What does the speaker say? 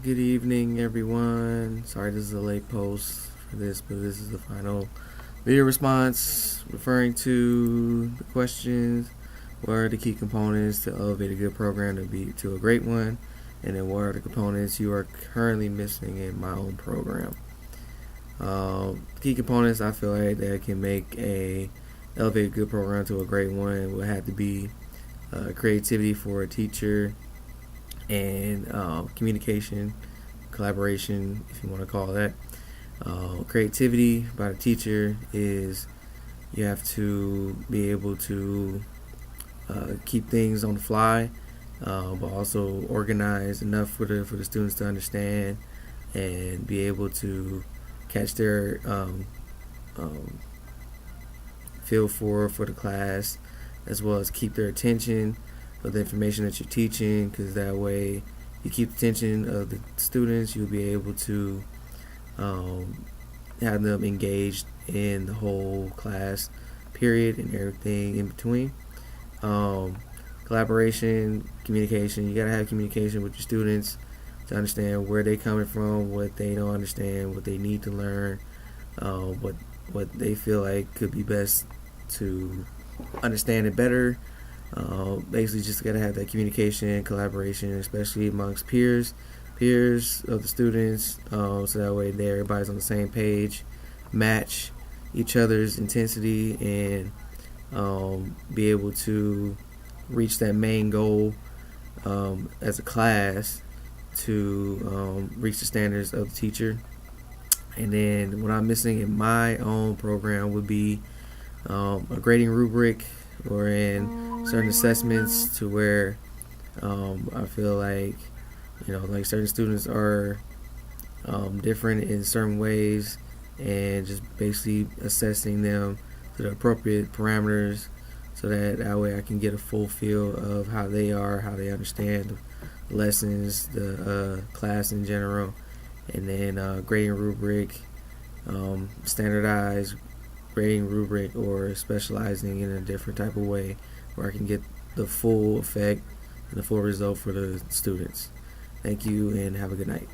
Good evening, everyone. Sorry this is a late post for this, but this is the final video response referring to the questions. What are the key components to elevate a good program to a great one? And then what are the components you are currently missing in my own program? Key components I feel like that can make a elevate a good program to a great one would have to be creativity for a teacher, and communication, collaboration, if you want to call that. Creativity by the teacher is you have to be able to keep things on the fly, but also organize enough for the students to understand and be able to catch their feel for the class, as well as keep their attention for the information that you're teaching, because that way you keep the attention of the students, you'll be able to have them engaged in the whole class period and everything in between. Collaboration, communication, you gotta have communication with your students to understand where they're coming from, what they don't understand, what they need to learn, what they feel like could be best to understand it better. Basically just gotta have that communication, collaboration, especially amongst peers of the students, so that way everybody's on the same page, match each other's intensity, and be able to reach that main goal as a class to reach the standards of the teacher. And then what I'm missing in my own program would be a grading rubric, or in certain assessments, to where I feel like like certain students are different in certain ways, and just basically assessing them to the appropriate parameters, so that way I can get a full feel of how they are, how they understand the lessons, the class in general. And then grading rubric, standardized grading rubric, or specializing in a different type of way where I can get the full effect and the full result for the students. Thank you and have a good night.